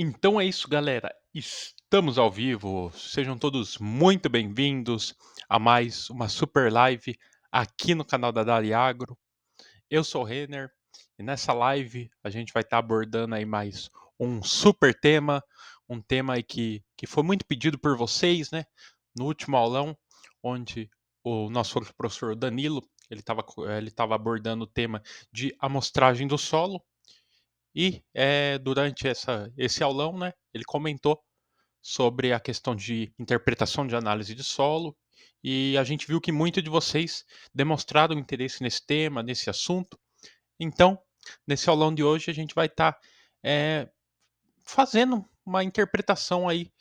Então é isso, galera. Estamos ao vivo. Sejam todos muito bem-vindos a mais uma super live aqui no canal da Dali Agro. Eu sou o Renner e nessa live a gente vai estar abordando aí mais um super tema, um tema aí que foi muito pedido por vocês, né? No último aulão, onde o nosso professor Danilo ele estava abordando o tema de amostragem do solo. E durante esse aulão, né, ele comentou sobre a questão de interpretação de análise de solo, e a gente viu que muitos de vocês demonstraram interesse nesse tema, nesse assunto. Então, nesse aulão de hoje, a gente vai estar fazendo uma interpretação aí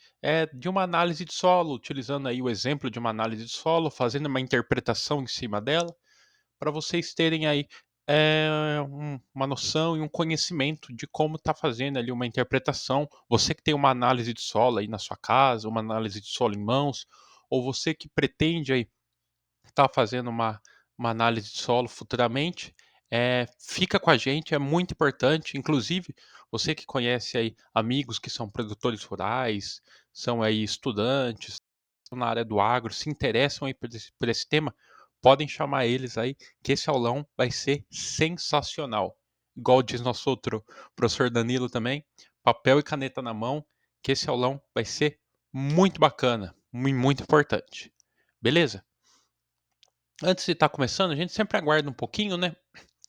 de uma análise de solo, utilizando aí o exemplo de uma análise de solo, fazendo uma interpretação em cima dela para vocês terem aí uma noção e um conhecimento de como está fazendo ali uma interpretação. Você que tem uma análise de solo aí na sua casa, uma análise de solo em mãos, ou você que pretende aí estar fazendo uma análise de solo futuramente, fica com a gente, é muito importante. Inclusive, você que conhece aí amigos que são produtores rurais, são aí estudantes, estão na área do agro, se interessam aí por esse tema, podem chamar eles aí, que esse aulão vai ser sensacional. Igual diz nosso outro professor Danilo também, papel e caneta na mão, que esse aulão vai ser muito bacana, muito importante. Beleza? Antes de estar começando, a gente sempre aguarda um pouquinho, né?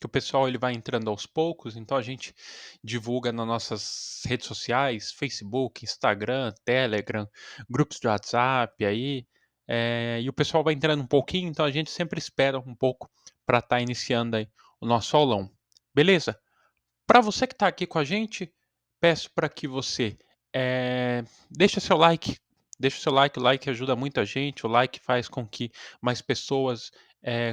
Que o pessoal ele vai entrando aos poucos, então a gente divulga nas nossas redes sociais, Facebook, Instagram, Telegram, grupos de WhatsApp aí, e o pessoal vai entrando um pouquinho, então a gente sempre espera um pouco para estar iniciando aí o nosso aulão. Beleza? Para você que está aqui com a gente, peço para que você deixe seu like, o like ajuda muito a gente, o like faz com que mais pessoas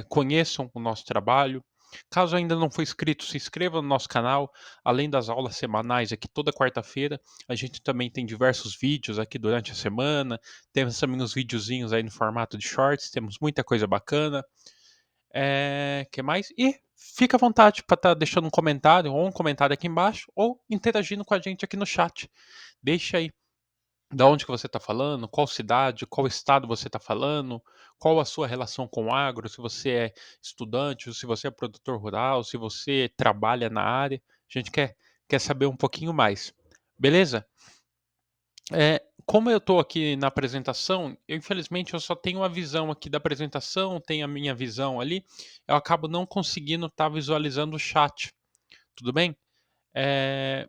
conheçam o nosso trabalho. Caso ainda não for inscrito, se inscreva no nosso canal. Além das aulas semanais aqui toda quarta-feira, a gente também tem diversos vídeos aqui durante a semana. Temos também uns videozinhos aí no formato de shorts, temos muita coisa bacana. Que mais? E fica à vontade para estar deixando um comentário, ou um comentário aqui embaixo, ou interagindo com a gente aqui no chat. Deixa aí da onde que você está falando, qual cidade, qual estado você está falando, qual a sua relação com o agro, se você é estudante, se você é produtor rural, se você trabalha na área. A gente quer saber um pouquinho mais. Beleza? Como eu estou aqui na apresentação, infelizmente eu só tenho uma visão aqui da apresentação, tenho a minha visão ali, eu acabo não conseguindo estar visualizando o chat, tudo bem?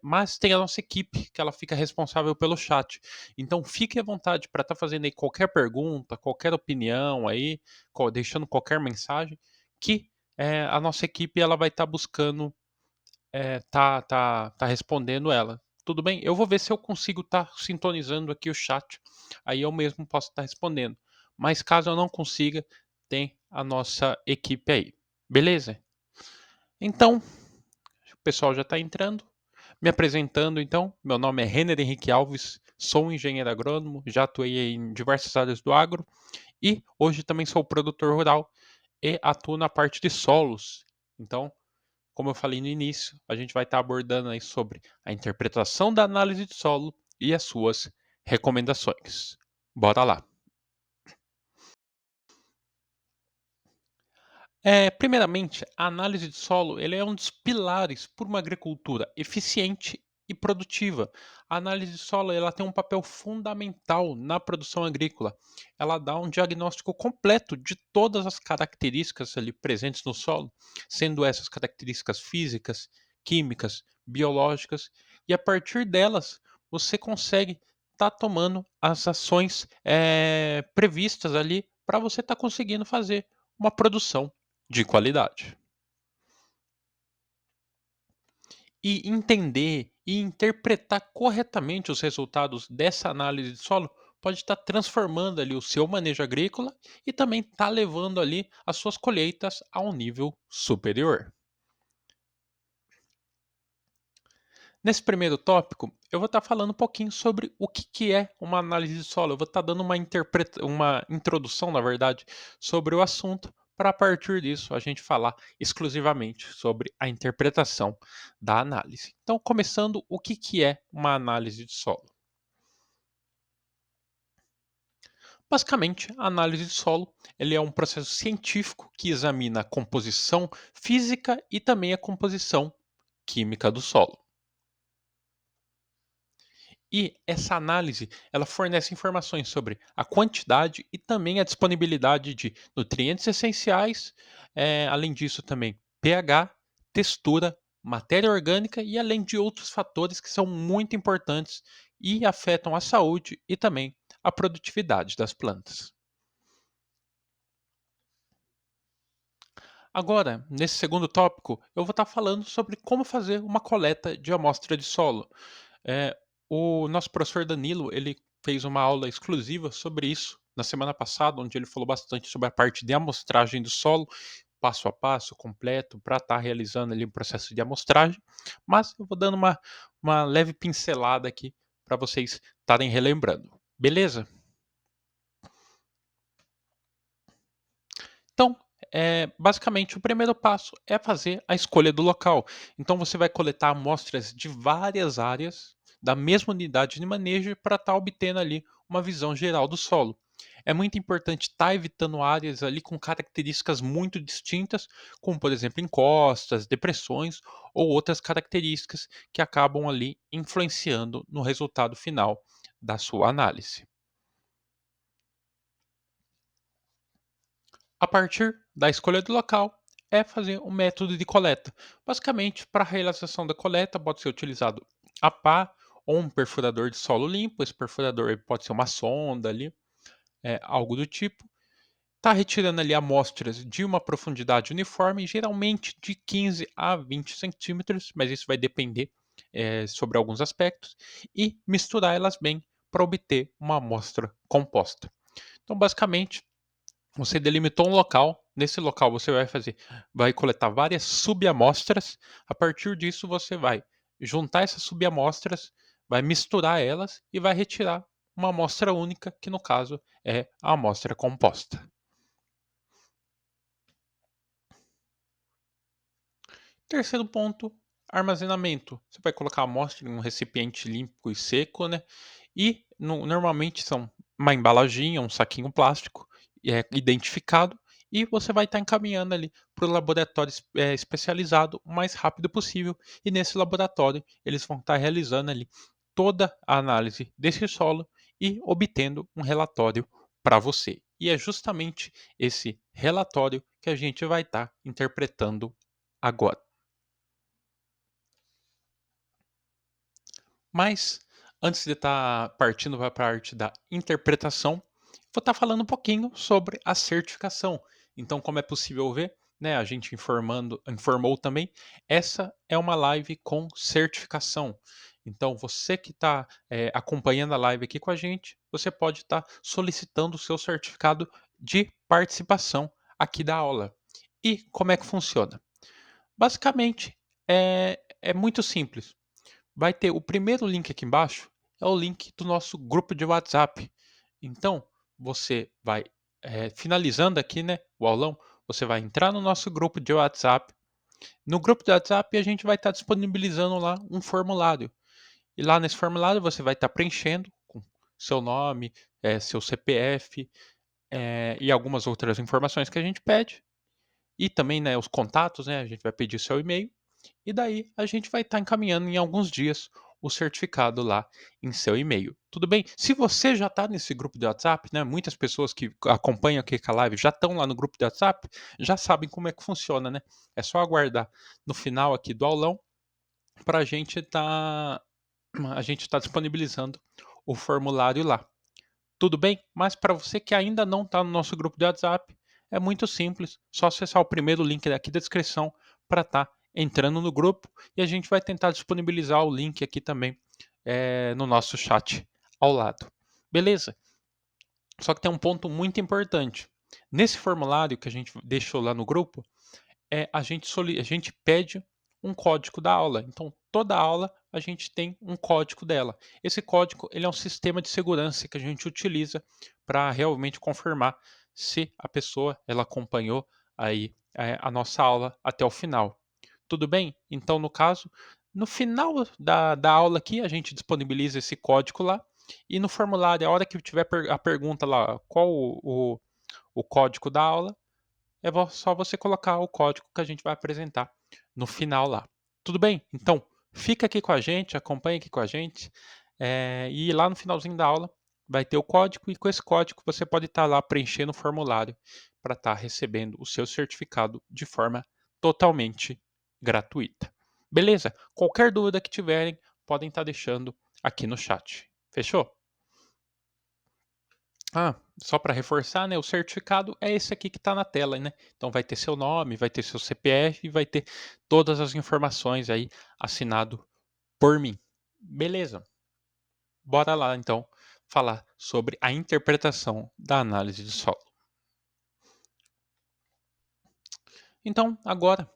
Mas tem a nossa equipe que ela fica responsável pelo chat. Então fique à vontade para estar fazendo aí qualquer pergunta, qualquer opinião aí, deixando qualquer mensagem, que a nossa equipe ela vai estar buscando tá respondendo ela. Tudo bem? Eu vou ver se eu consigo estar sintonizando aqui o chat, aí eu mesmo posso estar respondendo. Mas caso eu não consiga, tem a nossa equipe aí. Beleza? Então, o pessoal já está entrando. Me apresentando, então, meu nome é Renner Henrique Alves, sou um engenheiro agrônomo, já atuei em diversas áreas do agro e hoje também sou produtor rural e atuo na parte de solos. Então, como eu falei no início, a gente vai estar abordando aí sobre a interpretação da análise de solo e as suas recomendações. Bora lá. Primeiramente, a análise de solo ele é um dos pilares para uma agricultura eficiente e produtiva. A análise de solo ela tem um papel fundamental na produção agrícola. Ela dá um diagnóstico completo de todas as características ali presentes no solo, sendo essas características físicas, químicas, biológicas, e a partir delas você consegue estar tomando as ações previstas ali para você estar conseguindo fazer uma produção de qualidade. E entender e interpretar corretamente os resultados dessa análise de solo pode estar transformando ali o seu manejo agrícola e também está levando ali as suas colheitas a um nível superior. Nesse primeiro tópico, eu vou estar falando um pouquinho sobre o que é uma análise de solo. Eu vou estar dando uma introdução, na verdade, sobre o assunto, para a partir disso a gente falar exclusivamente sobre a interpretação da análise. Então, começando, o que que é uma análise de solo? Basicamente, a análise de solo, ele é um processo científico que examina a composição física e também a composição química do solo. E essa análise, ela fornece informações sobre a quantidade e também a disponibilidade de nutrientes essenciais, além disso também pH, textura, matéria orgânica e além de outros fatores que são muito importantes e afetam a saúde e também a produtividade das plantas. Agora, nesse segundo tópico, eu vou estar falando sobre como fazer uma coleta de amostra de solo. Eh, o nosso professor Danilo, ele fez uma aula exclusiva sobre isso na semana passada, onde ele falou bastante sobre a parte de amostragem do solo, passo a passo, completo, para estar realizando ali um processo de amostragem. Mas eu vou dando uma leve pincelada aqui para vocês estarem relembrando. Beleza? Então, basicamente, o primeiro passo é fazer a escolha do local. Então, você vai coletar amostras de várias áreas da mesma unidade de manejo para estar obtendo ali uma visão geral do solo. É muito importante estar evitando áreas ali com características muito distintas, como por exemplo encostas, depressões ou outras características que acabam ali influenciando no resultado final da sua análise. A partir da escolha do local, é fazer um método de coleta. Basicamente, para a realização da coleta, pode ser utilizado a pá ou um perfurador de solo limpo. Esse perfurador pode ser uma sonda ali, algo do tipo. Está retirando ali amostras de uma profundidade uniforme, geralmente de 15 a 20 centímetros, mas isso vai depender sobre alguns aspectos, e misturar elas bem para obter uma amostra composta. Então, basicamente, você delimitou um local, nesse local você vai coletar várias subamostras, a partir disso você vai juntar essas subamostras, vai misturar elas e vai retirar uma amostra única, que no caso é a amostra composta. Terceiro ponto, armazenamento. Você vai colocar a amostra em um recipiente limpo e seco, né? E normalmente são uma embalaginha, um saquinho plástico identificado, e você vai estar encaminhando ali para o laboratório especializado o mais rápido possível. E nesse laboratório eles vão estar realizando ali toda a análise desse solo e obtendo um relatório para você. E é justamente esse relatório que a gente vai estar interpretando agora. Mas, antes de estar partindo para a parte da interpretação, vou estar falando um pouquinho sobre a certificação. Então, como é possível ver, né, a gente informou também, essa é uma live com certificação. Então, você que está acompanhando a live aqui com a gente, você pode estar solicitando o seu certificado de participação aqui da aula. E como é que funciona? Basicamente, é muito simples. Vai ter o primeiro link aqui embaixo, é o link do nosso grupo de WhatsApp. Então, você vai, finalizando aqui, né, o aulão, você vai entrar no nosso grupo de WhatsApp. No grupo de WhatsApp, a gente vai estar disponibilizando lá um formulário. E lá nesse formulário, você vai estar preenchendo com seu nome, seu CPF, e algumas outras informações que a gente pede. E também, né, os contatos, né, a gente vai pedir seu e-mail. E daí a gente vai estar encaminhando em alguns dias o certificado lá em seu e-mail. Tudo bem? Se você já está nesse grupo de WhatsApp, né? Muitas pessoas que acompanham aqui com a live já estão lá no grupo de WhatsApp, já sabem como é que funciona, né? É só aguardar no final aqui do aulão para a gente tá disponibilizando o formulário lá. Tudo bem? Mas para você que ainda não está no nosso grupo de WhatsApp, é muito simples. Só acessar o primeiro link aqui da descrição para estar entrando no grupo, e a gente vai tentar disponibilizar o link aqui também no nosso chat ao lado. Beleza? Só que tem um ponto muito importante. Nesse formulário que a gente deixou lá no grupo, a gente pede um código da aula. Então, toda aula a gente tem um código dela. Esse código ele é um sistema de segurança que a gente utiliza para realmente confirmar se a pessoa ela acompanhou aí a nossa aula até o final. Tudo bem? Então, no caso, no final da aula aqui, a gente disponibiliza esse código lá e no formulário, a hora que tiver a pergunta lá, qual o código da aula, só você colocar o código que a gente vai apresentar no final lá. Tudo bem? Então, fica aqui com a gente, acompanha aqui com a gente, e lá no finalzinho da aula vai ter o código, e com esse código você pode estar lá preenchendo o formulário para estar recebendo o seu certificado de forma totalmente gratuita. Beleza? Qualquer dúvida que tiverem, podem estar deixando aqui no chat. Fechou? Ah, só para reforçar, né, o certificado é esse aqui que está na tela, né? Então vai ter seu nome, vai ter seu CPF e vai ter todas as informações aí assinado por mim. Beleza? Bora lá então falar sobre a interpretação da análise de solo. Então, agora,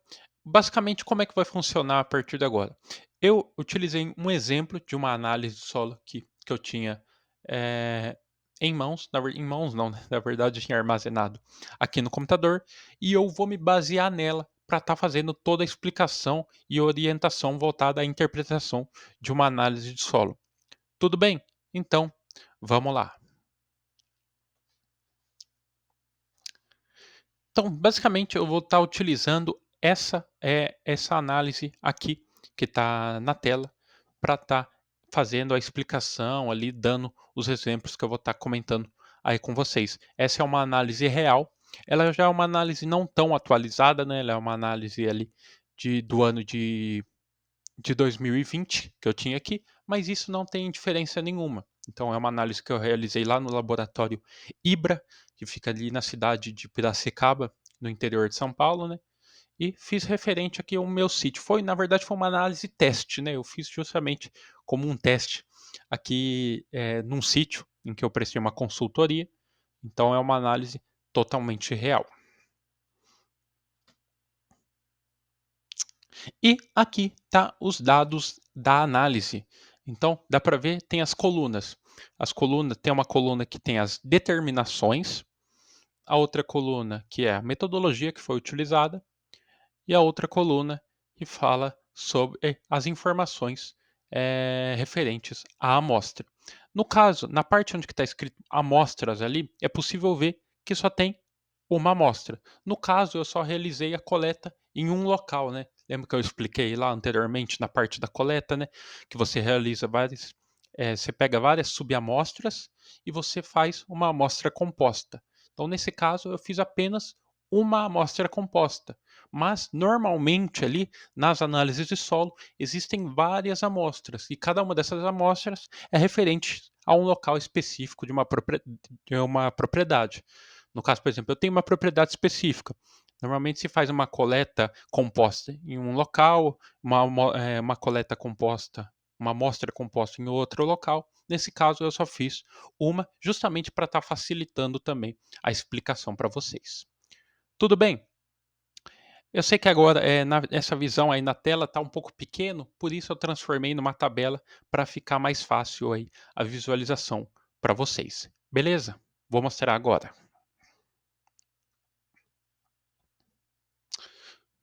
basicamente, como é que vai funcionar a partir de agora? Eu utilizei um exemplo de uma análise de solo que eu tinha eh, em mãos, em mãos não, né? Na verdade, eu tinha armazenado aqui no computador, e eu vou me basear nela para estar fazendo toda a explicação e orientação voltada à interpretação de uma análise de solo. Tudo bem? Então, vamos lá. Então, basicamente, eu vou estar utilizando essa análise aqui que está na tela para estar fazendo a explicação ali, dando os exemplos que eu vou estar comentando aí com vocês. Essa é uma análise real. Ela já é uma análise não tão atualizada, né? Ela é uma análise ali do ano de 2020 que eu tinha aqui, mas isso não tem diferença nenhuma. Então é uma análise que eu realizei lá no laboratório IBRA, que fica ali na cidade de Piracicaba, no interior de São Paulo, né? E fiz referente aqui ao meu sítio. Na verdade, foi uma análise teste, né? Eu fiz justamente como um teste aqui num sítio em que eu prestei uma consultoria. Então é uma análise totalmente real. E aqui tá os dados da análise. Então, dá para ver, tem as colunas. As colunas, tem uma coluna que tem as determinações, a outra coluna que é a metodologia que foi utilizada, e a outra coluna que fala sobre as informações referentes à amostra. No caso, na parte onde está escrito amostras ali, é possível ver que só tem uma amostra. No caso, eu só realizei a coleta em um local, né? Lembra que eu expliquei lá anteriormente na parte da coleta, né? Que você realiza várias, você pega várias subamostras e você faz uma amostra composta. Então, nesse caso, eu fiz apenas uma amostra composta. Mas, normalmente, ali, nas análises de solo, existem várias amostras, e cada uma dessas amostras é referente a um local específico de uma propriedade. No caso, por exemplo, eu tenho uma propriedade específica. Normalmente se faz uma coleta composta em um local, uma coleta composta, uma amostra composta em outro local. Nesse caso, eu só fiz uma, justamente para estar facilitando também a explicação para vocês. Tudo bem? Eu sei que agora essa visão aí na tela está um pouco pequeno, por isso eu transformei numa tabela para ficar mais fácil aí a visualização para vocês. Beleza? Vou mostrar agora.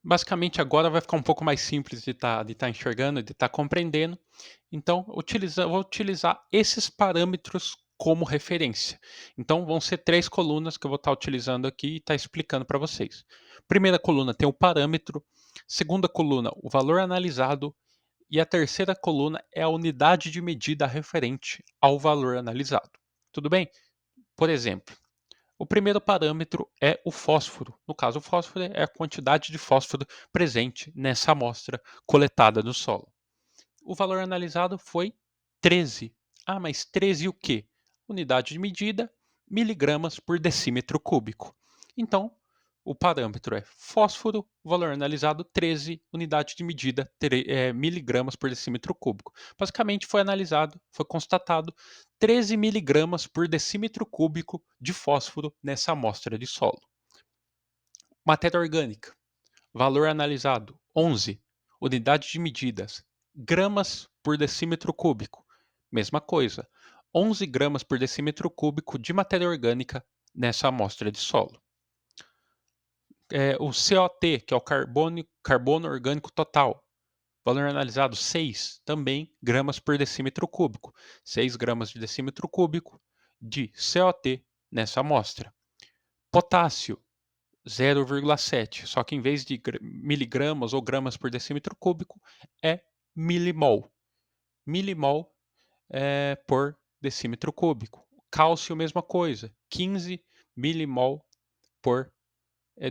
Basicamente agora vai ficar um pouco mais simples de tá enxergando, de estar compreendendo. Então, vou utilizar esses parâmetros como referência. Então, vão ser 3 colunas que eu vou estar utilizando aqui e estar explicando para vocês. Primeira coluna tem o parâmetro, segunda coluna, o valor analisado, e a terceira coluna é a unidade de medida referente ao valor analisado. Tudo bem? Por exemplo, o primeiro parâmetro é o fósforo. No caso, o fósforo é a quantidade de fósforo presente nessa amostra coletada do solo. O valor analisado foi 13. Ah, mas 13 o quê? Unidade de medida, miligramas por decímetro cúbico. Então, o parâmetro é fósforo, valor analisado 13, unidade de medida miligramas por decímetro cúbico. Basicamente foi constatado 13 miligramas por decímetro cúbico de fósforo nessa amostra de solo. Matéria orgânica, valor analisado 11, unidade de medidas, gramas por decímetro cúbico. Mesma coisa, 11 gramas por decímetro cúbico de matéria orgânica nessa amostra de solo. O COT, que é o carbono orgânico total, valor analisado 6, também gramas por decímetro cúbico. 6 gramas de decímetro cúbico de COT nessa amostra. Potássio, 0,7, só que em vez de miligramas ou gramas por decímetro cúbico, é milimol. Milimol por decímetro cúbico. Cálcio, mesma coisa, 15 milimol por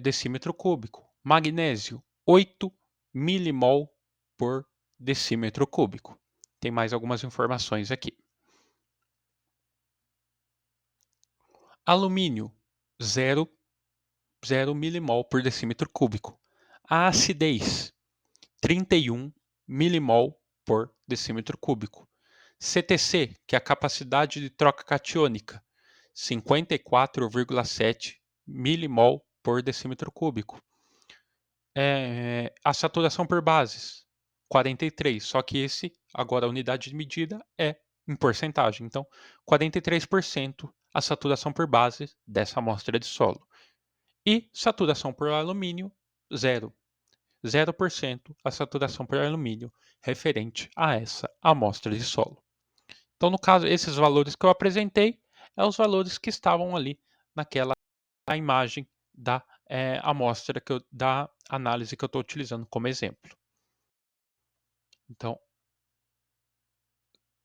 decímetro cúbico. Magnésio, 8 milimol por decímetro cúbico. Tem mais algumas informações aqui. Alumínio, 0 milimol por decímetro cúbico. A acidez, 31 milimol por decímetro cúbico. CTC, que é a capacidade de troca catiônica, 54,7 milimol por decímetro cúbico. A saturação por bases, 43, só que agora a unidade de medida é em porcentagem. Então, 43% a saturação por base dessa amostra de solo. E saturação por alumínio, 0. 0% a saturação por alumínio referente a essa amostra de solo. Então, no caso, esses valores que eu apresentei são os valores que estavam ali naquela imagem da amostra, da análise que eu estou utilizando como exemplo. Então,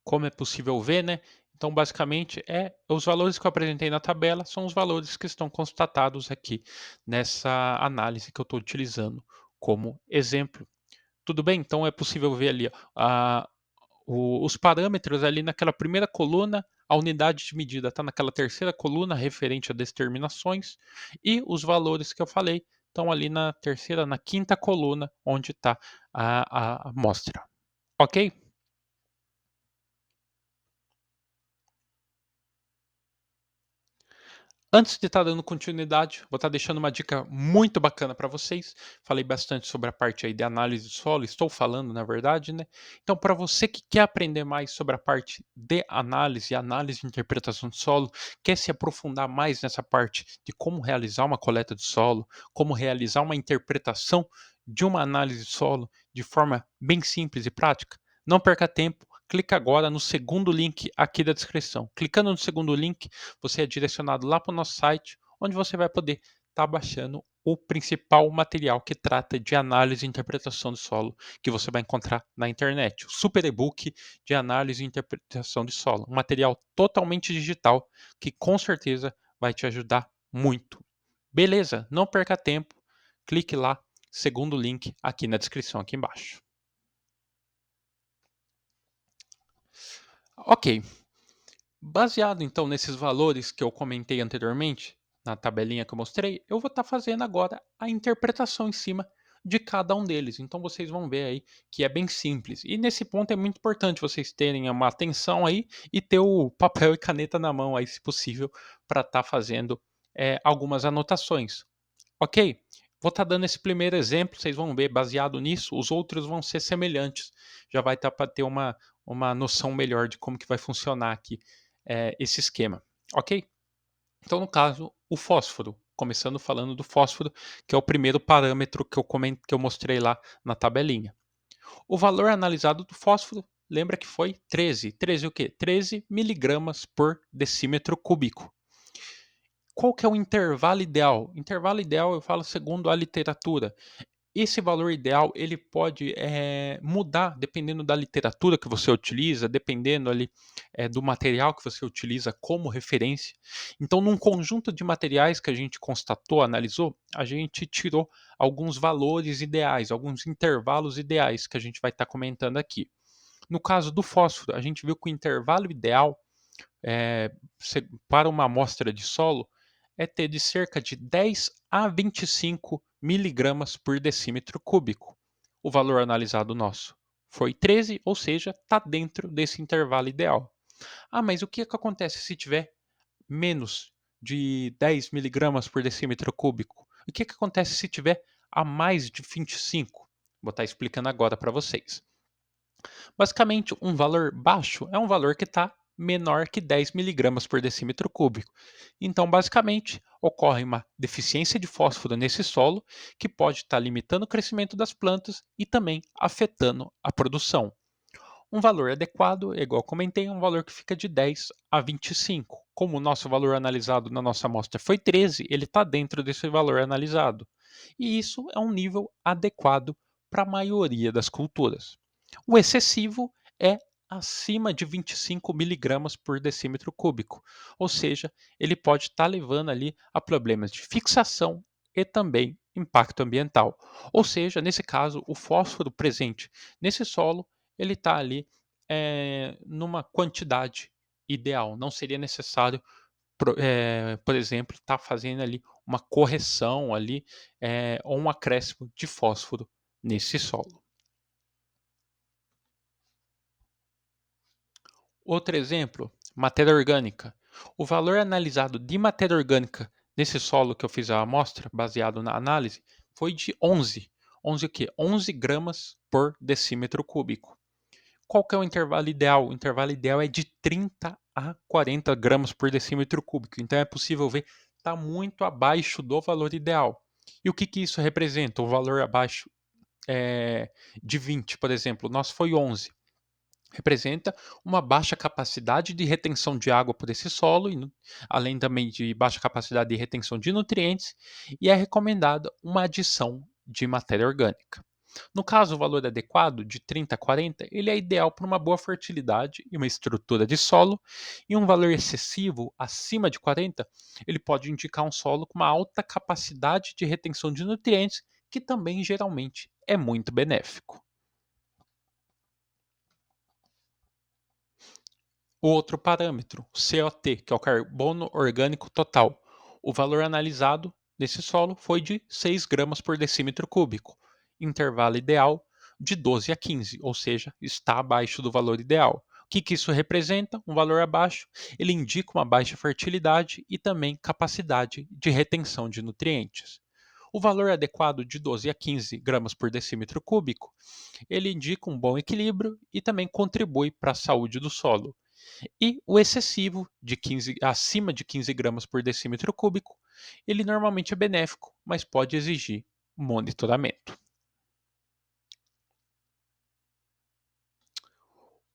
como é possível ver, né? Então, basicamente, os valores que eu apresentei na tabela são os valores que estão constatados aqui nessa análise que eu estou utilizando como exemplo. Tudo bem? Então, é possível ver ali os parâmetros ali naquela primeira coluna, a unidade de medida está naquela terceira coluna, referente a determinações, e os valores que eu falei estão ali na terceira, na quinta coluna, onde está a amostra. Ok? Antes de estar dando continuidade, vou estar deixando uma dica muito bacana para vocês. Falei bastante sobre a parte aí de análise de solo, estou falando, na verdade, né? Então, para você que quer aprender mais sobre a parte de análise de interpretação de solo, quer se aprofundar mais nessa parte de como realizar uma coleta de solo, como realizar uma interpretação de uma análise de solo de forma bem simples e prática, não perca tempo. Clica agora no segundo link aqui da descrição. Clicando no segundo link, você é direcionado lá para o nosso site, onde você vai poder estar baixando o principal material que trata de análise e interpretação do solo que você vai encontrar na internet. O super e-book de análise e interpretação de solo. Um material totalmente digital que com certeza vai te ajudar muito. Beleza? Não perca tempo. Clique lá, segundo link aqui na descrição, aqui embaixo. Ok. Baseado então nesses valores que eu comentei anteriormente, na tabelinha que eu mostrei, eu vou estar fazendo agora a interpretação em cima de cada um deles. Então vocês vão ver aí que é bem simples. E nesse ponto é muito importante vocês terem uma atenção aí e ter o papel e caneta na mão aí, se possível, para estar fazendo algumas anotações. Ok? Vou estar dando esse primeiro exemplo, vocês vão ver, baseado nisso, os outros vão ser semelhantes. Já vai estar para ter uma noção melhor de como que vai funcionar aqui esse esquema. Ok? Então, no caso, o fósforo. Começando falando do fósforo, que é o primeiro parâmetro que eu mostrei lá na tabelinha. O valor analisado do fósforo, lembra que foi 13. 13 o quê? 13 miligramas por decímetro cúbico. Qual que é o intervalo ideal? Intervalo ideal eu falo segundo a literatura. Esse valor ideal ele pode mudar dependendo da literatura que você utiliza, dependendo ali do material que você utiliza como referência. Então, num conjunto de materiais que a gente constatou, analisou, a gente tirou alguns valores ideais, alguns intervalos ideais que a gente vai estar comentando aqui. No caso do fósforo, a gente viu que o intervalo ideal para uma amostra de solo é ter de cerca de 10 a 25 miligramas por decímetro cúbico. O valor analisado nosso foi 13, ou seja, está dentro desse intervalo ideal. Ah, mas o que acontece se tiver menos de 10 miligramas por decímetro cúbico? O que acontece se tiver a mais de 25? Vou estar explicando agora para vocês. Basicamente, um valor baixo é um valor que está menor que 10 miligramas por decímetro cúbico. Então, basicamente, ocorre uma deficiência de fósforo nesse solo, que pode estar limitando o crescimento das plantas e também afetando a produção. Um valor adequado, igual eu comentei, é um valor que fica de 10 a 25. Como o nosso valor analisado na nossa amostra foi 13, ele está dentro desse valor analisado. E isso é um nível adequado para a maioria das culturas. O excessivo é acima de 25 miligramas por decímetro cúbico, ou seja, ele pode estar levando ali a problemas de fixação e também impacto ambiental. Ou seja, nesse caso, o fósforo presente nesse solo ele está ali numa quantidade ideal. Não seria necessário, por exemplo, estar fazendo ali uma correção ali ou um acréscimo de fósforo nesse solo. Outro exemplo, matéria orgânica. O valor analisado de matéria orgânica nesse solo que eu fiz a amostra, baseado na análise, foi de 11. 11 o quê? 11 gramas por decímetro cúbico. Qual que é o intervalo ideal? O intervalo ideal é de 30 a 40 gramas por decímetro cúbico. Então é possível ver está muito abaixo do valor ideal. E o que, que isso representa? O valor abaixo de 20, por exemplo, o nosso foi 11. Representa uma baixa capacidade de retenção de água por esse solo, além também de baixa capacidade de retenção de nutrientes, e é recomendada uma adição de matéria orgânica. No caso, o valor adequado, de 30 a 40, ele é ideal para uma boa fertilidade e uma estrutura de solo, e um valor excessivo, acima de 40, ele pode indicar um solo com uma alta capacidade de retenção de nutrientes, que também geralmente é muito benéfico. O outro parâmetro, o COT, que é o carbono orgânico total. O valor analisado nesse solo foi de 6 gramas por decímetro cúbico, intervalo ideal de 12 a 15, ou seja, está abaixo do valor ideal. O que, que isso representa? Um valor abaixo, ele indica uma baixa fertilidade e também capacidade de retenção de nutrientes. O valor adequado de 12 a 15 gramas por decímetro cúbico, ele indica um bom equilíbrio e também contribui para a saúde do solo. E o excessivo, de 15, acima de 15 gramas por decímetro cúbico, ele normalmente é benéfico, mas pode exigir monitoramento.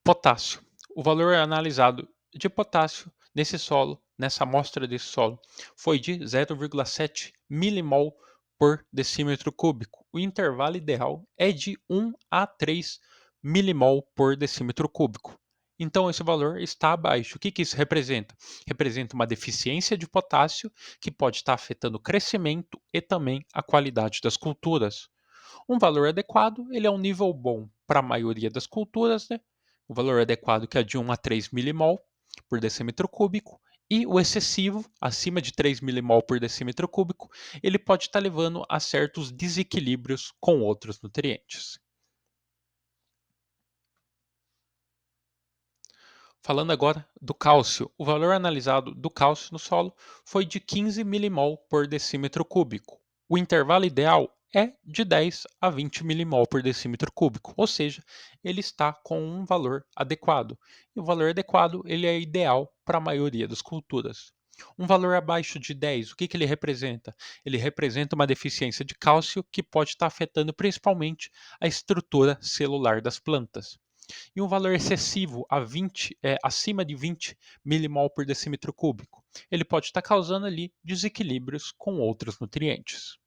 Potássio. O valor analisado de potássio nesse solo, nessa amostra desse solo, foi de 0,7 milimol por decímetro cúbico. O intervalo ideal é de 1 a 3 milimol por decímetro cúbico. Então, esse valor está abaixo. O que, que isso representa? Representa uma deficiência de potássio que pode estar afetando o crescimento e também a qualidade das culturas. Um valor adequado, ele é um nível bom para a maioria das culturas, né? O valor adequado que é de 1 a 3 milimol por decímetro cúbico, e o excessivo, acima de 3 milimol por decímetro cúbico, ele pode estar levando a certos desequilíbrios com outros nutrientes. Falando agora do cálcio, o valor analisado do cálcio no solo foi de 15 milimol por decímetro cúbico. O intervalo ideal é de 10 a 20 milimol por decímetro cúbico, ou seja, ele está com um valor adequado. E o valor adequado ele é ideal para a maioria das culturas. Um valor abaixo de 10, o que, que ele representa? Ele representa uma deficiência de cálcio que pode estar afetando principalmente a estrutura celular das plantas. E um valor excessivo acima de 20 milimol por decímetro cúbico, ele pode estar causando ali desequilíbrios com outros nutrientes.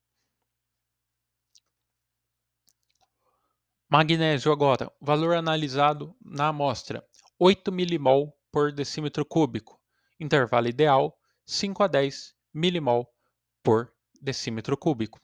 Magnésio agora, valor analisado na amostra, 8 milimol por decímetro cúbico, intervalo ideal 5 a 10 milimol por decímetro cúbico.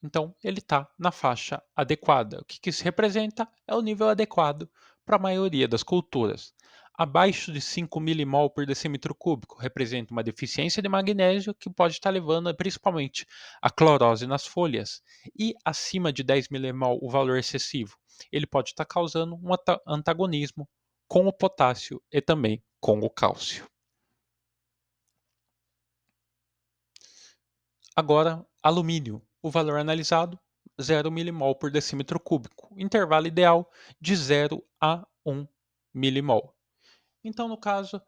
Então, ele está na faixa adequada. O que, que isso representa? É o nível adequado para a maioria das culturas. Abaixo de 5 milimol por decímetro cúbico representa uma deficiência de magnésio que pode estar levando principalmente a clorose nas folhas. E acima de 10 milimol, o valor excessivo, ele pode estar causando um antagonismo com o potássio e também com o cálcio. Agora, alumínio. O valor analisado, 0 milimol por decímetro cúbico. Intervalo ideal de 0 a 1 milimol. Então, no caso,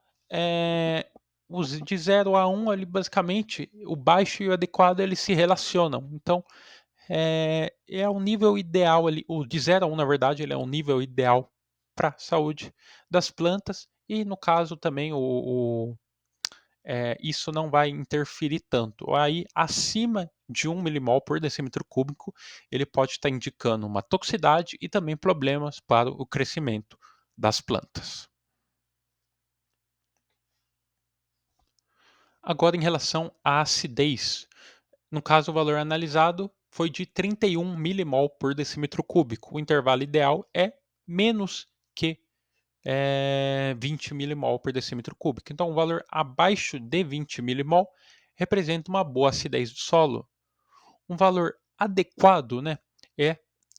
os de 0 a 1 ali basicamente o baixo e o adequado eles se relacionam, então, é o nível ideal ali, o de 0 a 1 na verdade ele é um nível ideal para a saúde das plantas e no caso também isso não vai interferir tanto. Aí, acima de 1 milimol por decímetro cúbico, ele pode estar indicando uma toxicidade e também problemas para o crescimento das plantas. Agora, em relação à acidez, no caso, o valor analisado foi de 31 milimol por decímetro cúbico. O intervalo ideal é menos que 20 milimol por decímetro cúbico. Então, um valor abaixo de 20 milimol representa uma boa acidez do solo. Um valor adequado, né,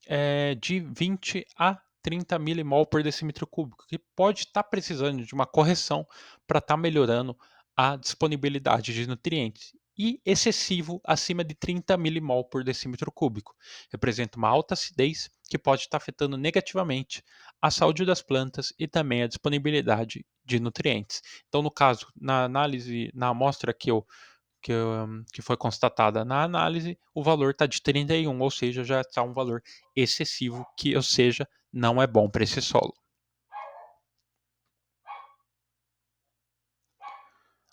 é, de 20 a 30 milimol por decímetro cúbico, que pode estar precisando de uma correção para estar melhorando a disponibilidade de nutrientes. E excessivo acima de 30 milimol por decímetro cúbico. Representa uma alta acidez que pode estar afetando negativamente a saúde das plantas e também a disponibilidade de nutrientes. Então, no caso, na análise, na amostra que foi constatada na análise, o valor está de 31, ou seja, já está um valor excessivo, que, ou seja, não é bom para esse solo.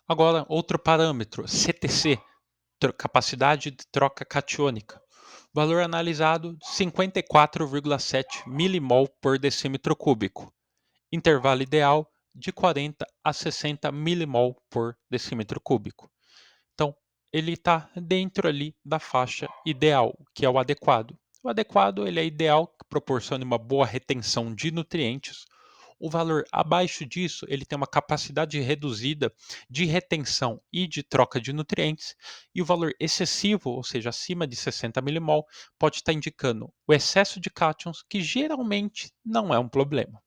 Agora, outro parâmetro, CTC, capacidade de troca catiônica. Valor analisado 54,7 milimol por decímetro cúbico. Intervalo ideal de 40 a 60 milimol por decímetro cúbico. Então, ele está dentro ali da faixa ideal, que é o adequado. O adequado ele é ideal, que proporciona uma boa retenção de nutrientes. O valor abaixo disso, ele tem uma capacidade reduzida de retenção e de troca de nutrientes. E o valor excessivo, ou seja, acima de 60 milimol, pode estar indicando o excesso de cátions, que geralmente não é um problema.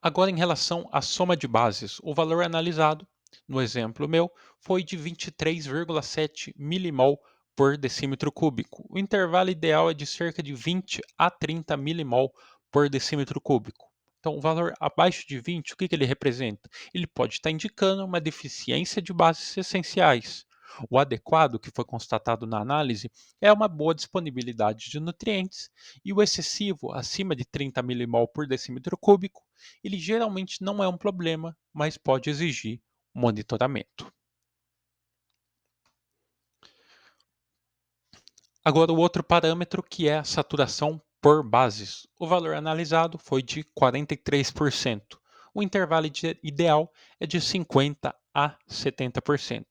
Agora, em relação à soma de bases, o valor analisado, no exemplo meu, foi de 23,7 milimol por decímetro cúbico. O intervalo ideal é de cerca de 20 a 30 milimol por decímetro cúbico. Então, o valor abaixo de 20, o que ele representa? Ele pode estar indicando uma deficiência de bases essenciais. O adequado, que foi constatado na análise, é uma boa disponibilidade de nutrientes, e o excessivo, acima de 30 milimol por decímetro cúbico, ele geralmente não é um problema, mas pode exigir monitoramento. Agora, o outro parâmetro que é a saturação por bases. O valor analisado foi de 43%. O intervalo ideal é de 50 a 70%.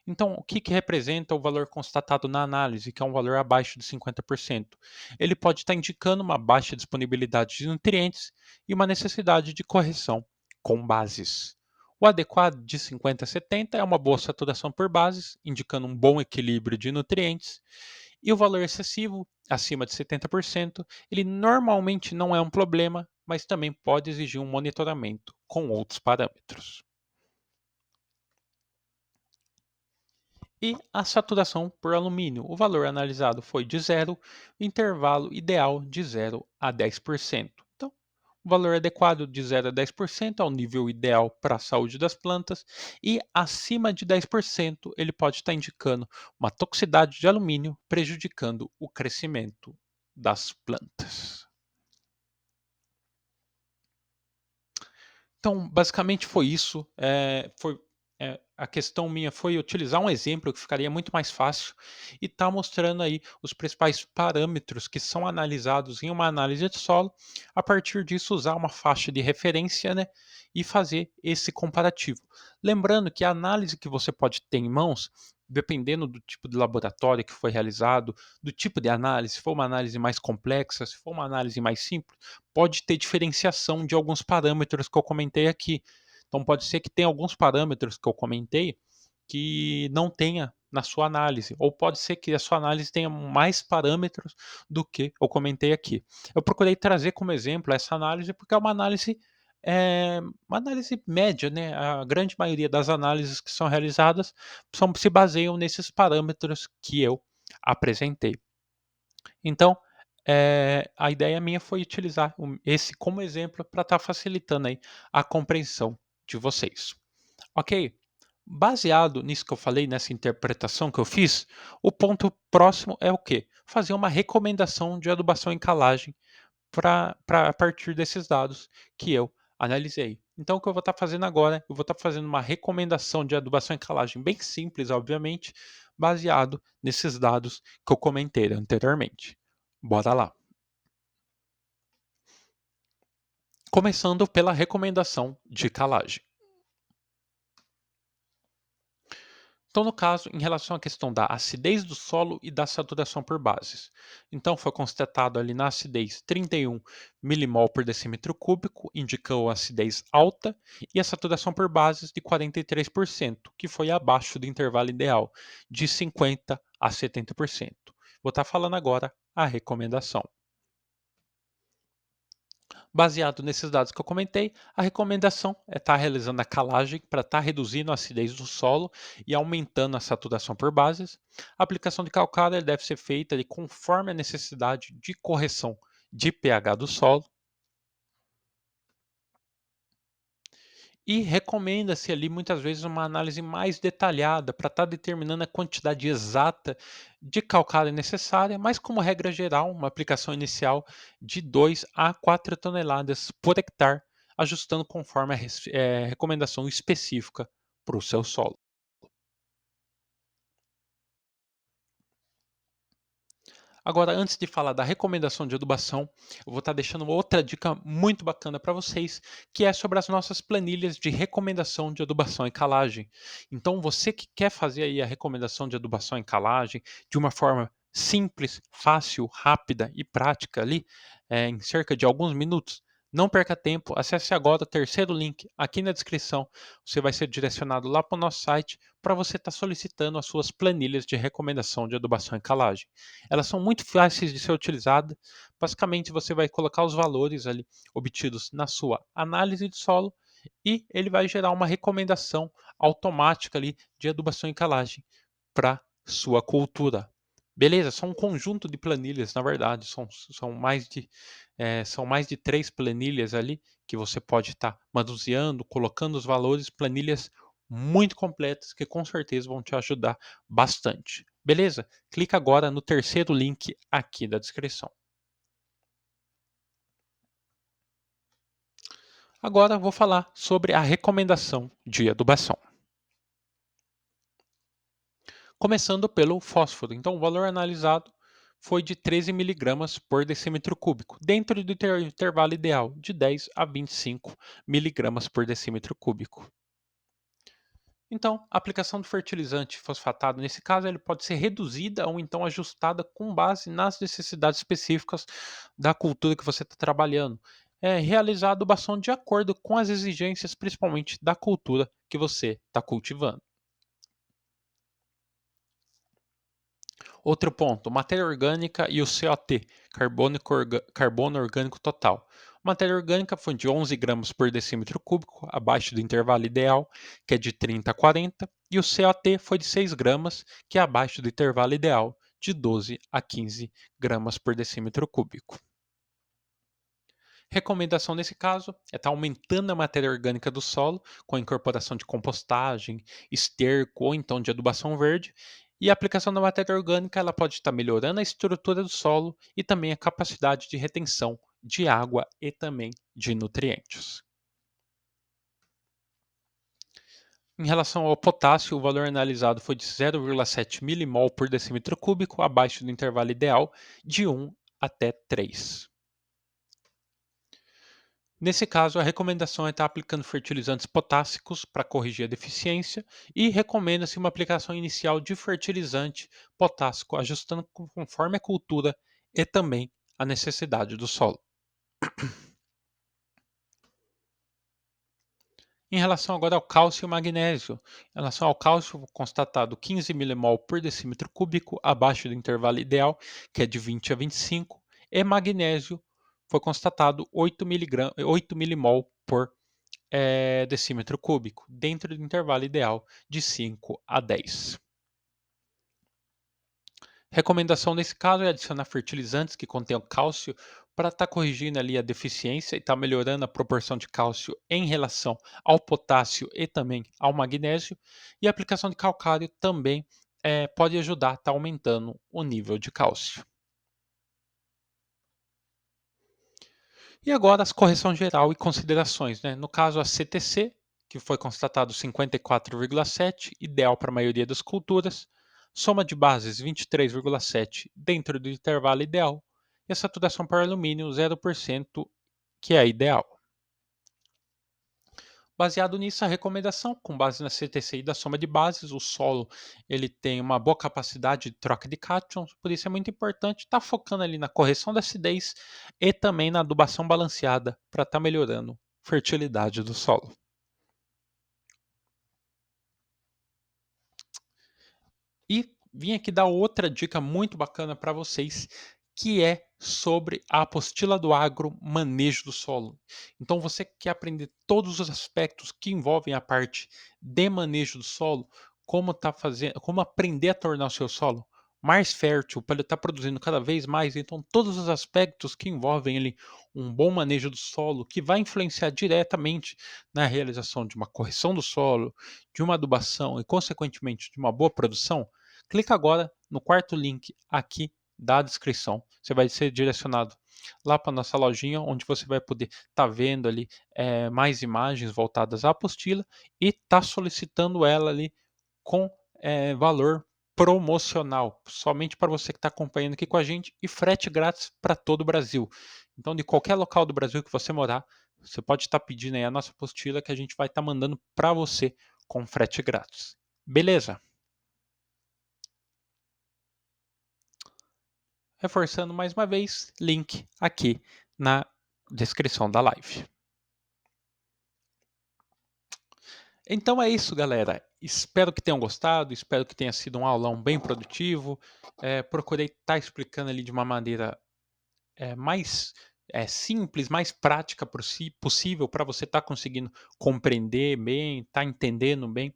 Então, o que representa o valor constatado na análise, que é um valor abaixo de 50%? Ele pode estar indicando uma baixa disponibilidade de nutrientes e uma necessidade de correção com bases. O adequado de 50 a 70 é uma boa saturação por bases, indicando um bom equilíbrio de nutrientes. E o valor excessivo, acima de 70%, ele normalmente não é um problema, mas também pode exigir um monitoramento com outros parâmetros. E a saturação por alumínio. O valor analisado foi de 0, intervalo ideal de 0 a 10%. Então, o valor adequado de 0 a 10% é o nível ideal para a saúde das plantas, e acima de 10% ele pode estar indicando uma toxicidade de alumínio, prejudicando o crescimento das plantas. Então, basicamente foi isso. A questão minha foi utilizar um exemplo que ficaria muito mais fácil e tá mostrando aí os principais parâmetros que são analisados em uma análise de solo. A partir disso, usar uma faixa de referência, né, e fazer esse comparativo. Lembrando que a análise que você pode ter em mãos, dependendo do tipo de laboratório que foi realizado, do tipo de análise, se for uma análise mais complexa, se for uma análise mais simples, pode ter diferenciação de alguns parâmetros que eu comentei aqui. Então pode ser que tenha alguns parâmetros que eu comentei que não tenha na sua análise, ou pode ser que a sua análise tenha mais parâmetros do que eu comentei aqui. Eu procurei trazer como exemplo essa análise porque é uma análise média, né? A grande maioria das análises que são realizadas se baseiam nesses parâmetros que eu apresentei. Então, a ideia minha foi utilizar esse como exemplo para estar facilitando aí a compreensão de vocês. Ok? Baseado nisso que eu falei, nessa interpretação que eu fiz, o ponto próximo é o quê? Fazer uma recomendação de adubação em calagem para a partir desses dados que eu analisei. Então, o que eu vou estar fazendo agora, eu vou estar fazendo uma recomendação de adubação e calagem bem simples, obviamente, baseado nesses dados que eu comentei anteriormente. Bora lá. Começando pela recomendação de calagem. Então, no caso, em relação à questão da acidez do solo e da saturação por bases. Então, foi constatado ali na acidez 31 milimol por decímetro cúbico, indicou acidez alta, e a saturação por bases de 43%, que foi abaixo do intervalo ideal, de 50% a 70%. Vou estar falando agora a recomendação. Baseado nesses dados que eu comentei, a recomendação é estar realizando a calagem para estar reduzindo a acidez do solo e aumentando a saturação por bases. A aplicação de calcário deve ser feita ali conforme a necessidade de correção de pH do solo. E recomenda-se ali muitas vezes uma análise mais detalhada para estar determinando a quantidade exata de calcário necessária, mas como regra geral, uma aplicação inicial de 2 a 4 toneladas por hectare, ajustando conforme a recomendação específica para o seu solo. Agora, antes de falar da recomendação de adubação, eu vou estar deixando outra dica muito bacana para vocês, que é sobre as nossas planilhas de recomendação de adubação e calagem. Então, você que quer fazer aí a recomendação de adubação e calagem de uma forma simples, fácil, rápida e prática ali, em cerca de alguns minutos, não perca tempo, acesse agora o terceiro link aqui na descrição. Você vai ser direcionado lá para o nosso site para você estar solicitando as suas planilhas de recomendação de adubação e calagem. Elas são muito fáceis de ser utilizadas. Basicamente, você vai colocar os valores ali obtidos na sua análise de solo e ele vai gerar uma recomendação automática ali de adubação e calagem para sua cultura. Beleza? São um conjunto de planilhas, na verdade, são mais de 3 planilhas ali que você pode estar manuseando, colocando os valores, planilhas muito completas que com certeza vão te ajudar bastante. Beleza? Clica agora no terceiro link aqui da descrição. Agora vou falar sobre a recomendação de adubação. Começando pelo fósforo. Então, o valor analisado foi de 13 miligramas por decímetro cúbico, dentro do intervalo ideal de 10 a 25 miligramas por decímetro cúbico. Então, a aplicação do fertilizante fosfatado, nesse caso, ele pode ser reduzida ou então ajustada com base nas necessidades específicas da cultura que você está trabalhando. É realizar a adubação de acordo com as exigências, principalmente da cultura que você está cultivando. Outro ponto, matéria orgânica e o COT, carbono orgânico total. Matéria orgânica foi de 11 gramas por decímetro cúbico, abaixo do intervalo ideal, que é de 30 a 40, e o COT foi de 6 gramas, que é abaixo do intervalo ideal, de 12 a 15 gramas por decímetro cúbico. Recomendação nesse caso é estar aumentando a matéria orgânica do solo com a incorporação de compostagem, esterco ou então de adubação verde. E a aplicação da matéria orgânica ela pode estar melhorando a estrutura do solo e também a capacidade de retenção de água e também de nutrientes. Em relação ao potássio, o valor analisado foi de 0,7 milimol por decímetro cúbico, abaixo do intervalo ideal de 1 até 3. Nesse caso, a recomendação é estar aplicando fertilizantes potássicos para corrigir a deficiência e recomenda-se uma aplicação inicial de fertilizante potássico, ajustando conforme a cultura e também a necessidade do solo. Em relação agora ao cálcio e magnésio, em relação ao cálcio, constatado 15 milimol por decímetro cúbico, abaixo do intervalo ideal, que é de 20 a 25, e magnésio foi constatado 8 milimol por decímetro cúbico, dentro do intervalo ideal de 5 a 10. Recomendação nesse caso é adicionar fertilizantes que contenham cálcio para estar corrigindo ali a deficiência e estar melhorando a proporção de cálcio em relação ao potássio e também ao magnésio. E a aplicação de calcário também pode ajudar a estar aumentando o nível de cálcio. E agora as correção geral e considerações, né? No caso, a CTC, que foi constatado 54,7, ideal para a maioria das culturas, soma de bases 23,7 dentro do intervalo ideal, e a saturação para alumínio 0%, que é a ideal. Baseado nisso, a recomendação, com base na CTCI da soma de bases, o solo ele tem uma boa capacidade de troca de cátions, por isso é muito importante estar focando ali na correção da acidez e também na adubação balanceada para estar melhorando a fertilidade do solo. E vim aqui dar outra dica muito bacana para vocês, que é sobre a apostila do agro, manejo do solo. Então, você quer aprender todos os aspectos que envolvem a parte de manejo do solo, como tá fazendo, como aprender a tornar o seu solo mais fértil para ele estar produzindo cada vez mais. Então, todos os aspectos que envolvem ali um bom manejo do solo, que vai influenciar diretamente na realização de uma correção do solo, de uma adubação e, consequentemente, de uma boa produção. Clica agora no quarto link aqui da descrição. Você vai ser direcionado lá para nossa lojinha, onde você vai poder estar vendo ali mais imagens voltadas à apostila e estar solicitando ela ali com valor promocional, somente para você que está acompanhando aqui com a gente, e frete grátis para todo o Brasil. Então, de qualquer local do Brasil que você morar, você pode estar pedindo aí a nossa apostila que a gente vai estar mandando para você com frete grátis. Beleza? Reforçando mais uma vez, link aqui na descrição da live. Então é isso, galera. Espero que tenham gostado, espero que tenha sido um aulão bem produtivo. Procurei estar explicando ali de uma maneira mais simples, mais prática possível para você estar conseguindo compreender bem, estar entendendo bem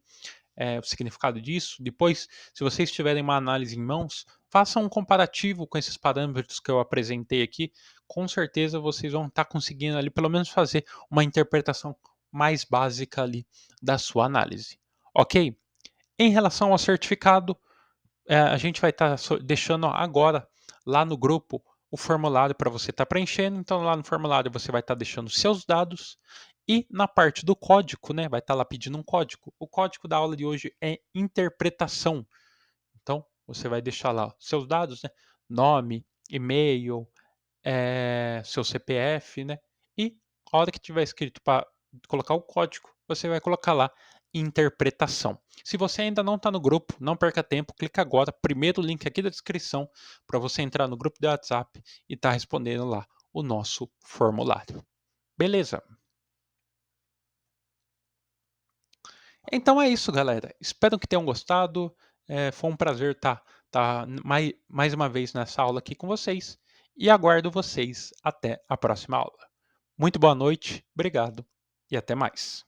o significado disso. Depois, se vocês tiverem uma análise em mãos, façam um comparativo com esses parâmetros que eu apresentei aqui. Com certeza vocês vão estar conseguindo ali pelo menos fazer uma interpretação mais básica ali da sua análise. Ok? Em relação ao certificado, a gente vai estar deixando agora lá no grupo o formulário para você estar preenchendo. Então, lá no formulário você vai estar deixando seus dados e na parte do código, né, vai estar lá pedindo um código. O código da aula de hoje é interpretação. Então, você vai deixar lá seus dados, né, nome, e-mail, seu CPF, né? E a hora que tiver escrito para colocar o código, você vai colocar lá interpretação. Se você ainda não está no grupo, não perca tempo, clica agora, primeiro link aqui da descrição, para você entrar no grupo do WhatsApp e estar respondendo lá o nosso formulário. Beleza? Então é isso, galera. Espero que tenham gostado. Foi um prazer estar mais uma vez nessa aula aqui com vocês e aguardo vocês até a próxima aula. Muito boa noite, obrigado e até mais.